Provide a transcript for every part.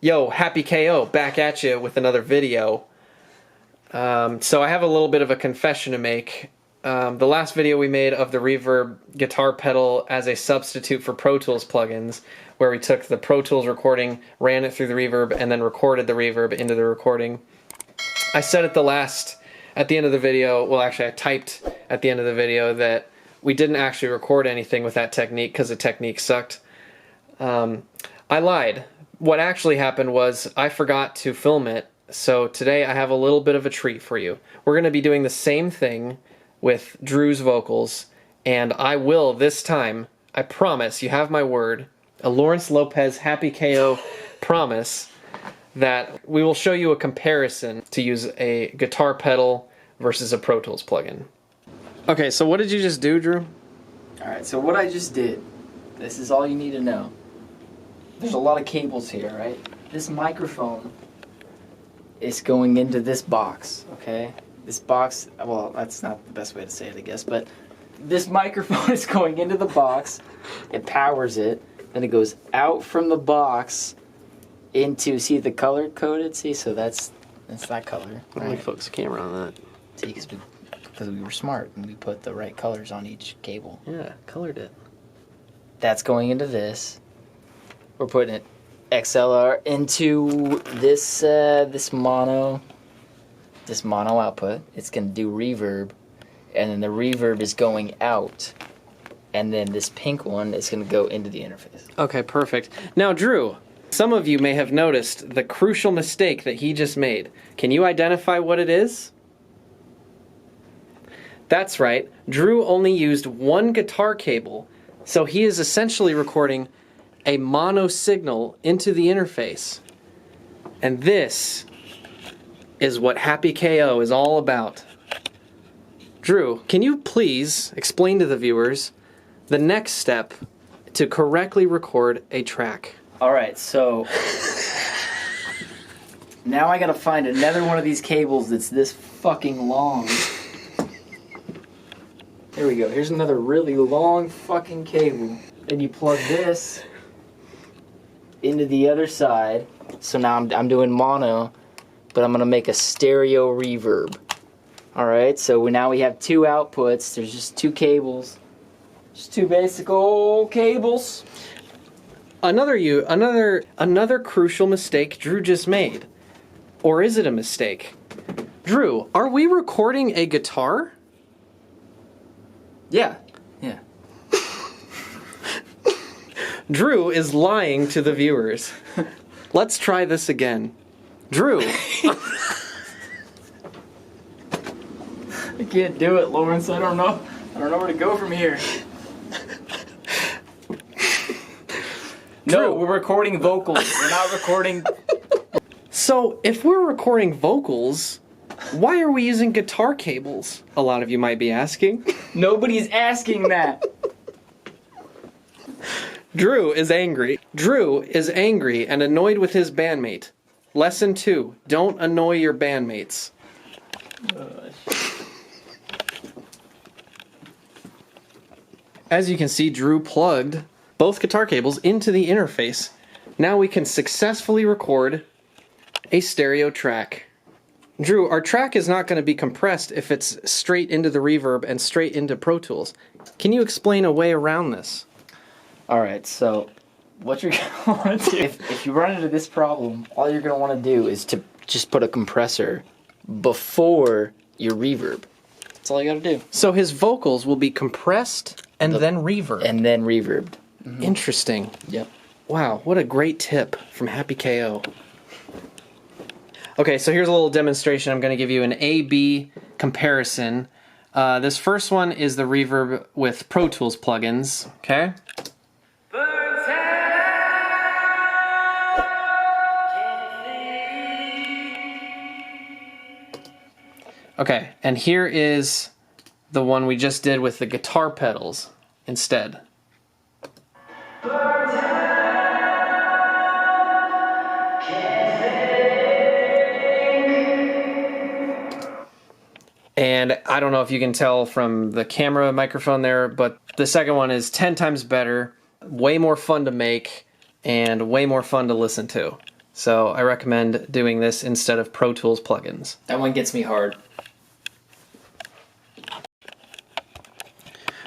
Yo, happyko, back at you with another video. So I have a little bit of a confession to make. The last video we made of the reverb guitar pedal as a substitute for Pro Tools plugins, where we took the Pro Tools recording, ran it through the reverb, and then recorded the reverb into the recording. I said at the end of the video, well actually I typed at the end of the video that we didn't actually record anything with that technique because the technique sucked. I lied. What actually happened was I forgot to film it, so today I have a little bit of a treat for you. We're going to be doing the same thing with Drew's vocals, and I will this time, I promise, you have my word, a Lawrence Lopez happyko promise, that we will show you a comparison to use a guitar pedal versus a Pro Tools plugin. Okay, so what did you just do, Drew? Alright, so what I just did, this is all you need to know. There's a lot of cables here, right? This microphone is going into this box, okay? This box, well, that's not the best way to say it, I guess, but this microphone is going into the box, it powers it, then it goes out from the box into, see the color coded? See, so that's that color. Right? Let me focus the camera on that. See, because we were smart and we put the right colors on each cable. Yeah, colored it. That's going into this. We're putting it XLR into this mono output. It's going to do reverb, and then the reverb is going out, and then this pink one is going to go into the interface. Okay, perfect. Now, Drew, some of you may have noticed the crucial mistake that he just made. Can you identify what it is? That's right. Drew only used one guitar cable, so he is essentially recording a mono signal into the interface. And this is what happyko is all about. Drew, can you please explain to the viewers the next step to correctly record a track? Alright, so now I gotta find another one of these cables that's this fucking long. There we go. Here's another really long fucking cable. Then you plug this into the other side. So now I'm doing mono, but I'm gonna make a stereo reverb. Alright, so now we have two outputs. There's just two cables. Just two basic old cables. Another crucial mistake Drew just made. Or is it a mistake? Drew, are we recording a guitar? Yeah. Drew is lying to the viewers. Let's try this again. Drew. I can't do it, Lawrence. I don't know where to go from here. No, we're recording vocals. We're not recording... So, if we're recording vocals, why are we using guitar cables? A lot of you might be asking. Nobody's asking that. Drew is angry. Drew is angry and annoyed with his bandmate. Lesson 2. Don't annoy your bandmates. As you can see, Drew plugged both guitar cables into the interface. Now we can successfully record a stereo track. Drew, our track is not going to be compressed if it's straight into the reverb and straight into Pro Tools. Can you explain a way around this? Alright, so what you're going to want to do, if you run into this problem, all you're going to want to do is to just put a compressor before your reverb. That's all you got to do. So his vocals will be compressed and then reverb. And then reverbed. Mm-hmm. Interesting. Yep. Wow, what a great tip from happyko. Okay, so here's a little demonstration. I'm going to give you an A-B comparison. This first one is the reverb with Pro Tools plugins, okay? Okay, and here is the one we just did with the guitar pedals instead. And I don't know if you can tell from the camera microphone there, but the second one is 10 times better, way more fun to make, and way more fun to listen to. So I recommend doing this instead of Pro Tools plugins. That one gets me hard.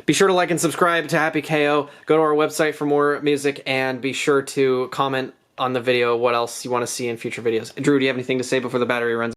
Be sure to like and subscribe to happyko. Go to our website for more music, and be sure to comment on the video what else you want to see in future videos. Drew, do you have anything to say before the battery runs